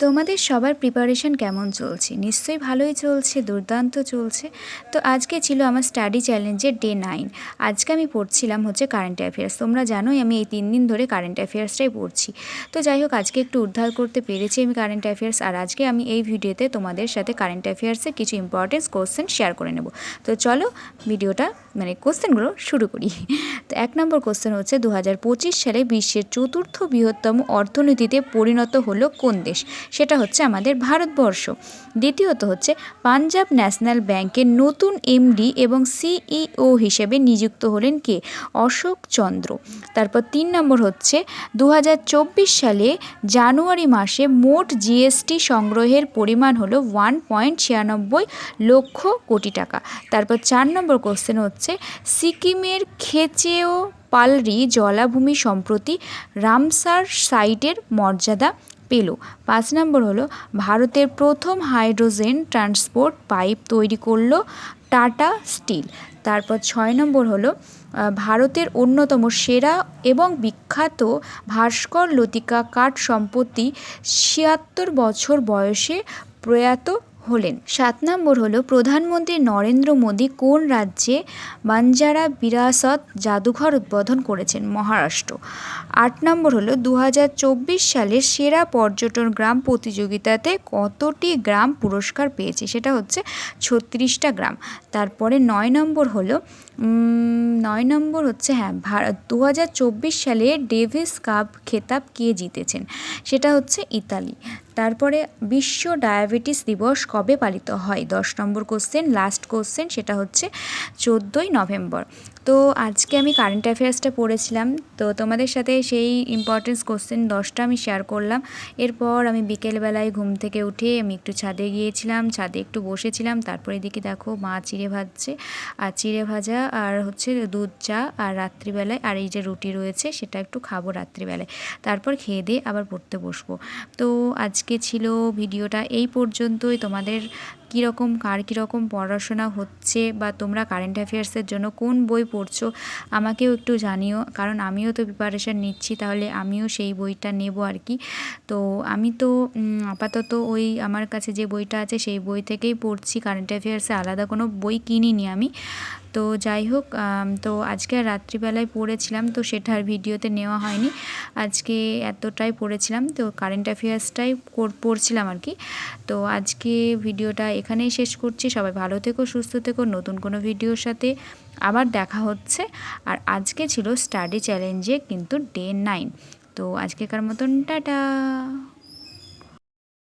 তোমাদের সবার প্রিপারেশন কেমন চলছে? নিশ্চয়ই ভালোই চলছে, দুর্দান্ত চলছে। তো আজকে ছিল আমার স্টাডি চ্যালেঞ্জের ডে 9। আজকে আমি পড়ছিলাম হচ্ছে কারেন্ট অ্যাফেয়ার্স। তোমরা জানোই আমি এই 3 দিন ধরে কারেন্ট অ্যাফেয়ার্সটাই পড়ছি। তো যাই হোক, আজকে একটু উদ্ধার করতে পেরেছি আমি কারেন্ট অ্যাফেয়ার্স। আর আজকে আমি এই ভিডিওতে তোমাদের সাথে কারেন্ট অ্যাফেয়ার্সের কিছু ইম্পর্টেন্ট কোশ্চেন শেয়ার করে নেব। তো চলো ভিডিওটা কোশ্চেনগুলো শুরু করি। তো 1 নম্বর কোশ্চেন হচ্ছে 2025 সালে বিশ্বের চতুর্থ বৃহত্তম অর্থনীতিতে পরিণত হলো কোন দেশ? সেটা হচ্ছে আমাদের ভারতবর্ষ। দ্বিতীয়ত হচ্ছে পাঞ্জাব ন্যাশনাল ব্যাংকের নতুন এমডি এবং সিইও হিসেবে নিযুক্ত হলেন কে? অশোক চন্দ্র। তারপর 3 নম্বর হচ্ছে 2024 সালে জানুয়ারি মাসে মোট জিএসটি সংগ্রহের পরিমাণ হলো 1.96 লক্ষ কোটি টাকা। তারপর 4 নম্বর কোশ্চেন হচ্ছে সিকিমের খেচেও পালরি জলাভূমি সম্প্রতি রামসার সাইটের মর্যাদা পেল। 5 নম্বর হলো ভারতের প্রথম হাইড্রোজেন ট্রান্সপোর্ট পাইপ তৈরি করল টাটা স্টিল। তারপর 6 নম্বর হলো ভারতের অন্যতম সেরা এবং বিখ্যাত ভাস্কর লতিকা কাঠ সম্পত্তি 76 বছর বয়সে প্রয়াত হলেন। 7 নম্বর হলো প্রধানমন্ত্রী নরেন্দ্র মোদী কোন রাজ্যে বাঞ্জারা বিরাসত জাদুঘর উদ্বোধন করেছেন? মহারাষ্ট্র। 8 নম্বর হলো 2024 সালের সেরা পর্যটন গ্রাম প্রতিযোগিতাতে কতটি গ্রাম পুরস্কার পেয়েছে? সেটা হচ্ছে 36টা গ্রাম। তারপরে 9 নম্বর হলো 9 নম্বর হচ্ছে 2024 সালে ডেভিস কাপ খেতাব কে জিতেছেন? সেটা হচ্ছে ইতালি। তারপরে বিশ্ব ডায়াবেটিস দিবস কবে পালিত হয়? 10 নম্বর কোশ্চেন, লাস্ট কোশ্চেন, সেটা হচ্ছে 14ই নভেম্বর। তো আজকে আমি কারেন্ট অ্যাফেয়ার্সটা পড়েছিলাম, তো তোমাদের সাথে সেই ইম্পর্টেন্স কোশ্চেন 10টা আমি শেয়ার করলাম। এরপর আমি বিকেলবেলায় ঘুম থেকে উঠে আমি একটু ছাদে গিয়েছিলাম, ছাদে একটু বসেছিলাম। তারপরে এদিকে দেখো মা চিড়ে ভাজছে, আর চিড়ে ভাজা আর হচ্ছে দুধ চা, আর রাত্রিবেলায় আর এই যে রুটি রয়েছে সেটা একটু খাবো রাত্রিবেলায়। তারপর খেয়ে দিয়ে আবার পড়তে বসবো। তো আজকে ছিল ভিডিওটা এই পর্যন্তই। তোমাদের কার কীরকম পড়াশোনা হচ্ছে, বা তোমরা কারেন্ট অ্যাফেয়ার্সের জন্য কোন বই পড়ছো আমাকেও একটু জানিও, কারণ আমিও তো প্রিপারেশান নিচ্ছি, তাহলে আমিও সেই বইটা নেব আর কি। তো আমি তো আপাতত ওই আমার কাছে যে বইটা আছে সেই বই থেকেই পড়ছি কারেন্ট অ্যাফেয়ার্সে, আলাদা কোনো বই কিনিনি আমি। তো যাই হোক, তো আজকে রাত্রিবেলায় পড়েছিলাম, তো সেটার ভিডিওতে নেওয়া হয়নি। আজকে এতটাই পড়েছিলাম, তো কারেন্ট অ্যাফেয়ার্সটাই পড়ছিলাম আর কি। তো আজকে ভিডিওটা এখানেই শেষ করছি। সবাই ভালো থেকো, সুস্থ থেকো, নতুন কোনো ভিডিওর সাথে আবার দেখা হচ্ছে। আর আজকে ছিল স্টাডি চ্যালেঞ্জে কিন্তু ডে 9। তো আজকেকার মতন টাটা।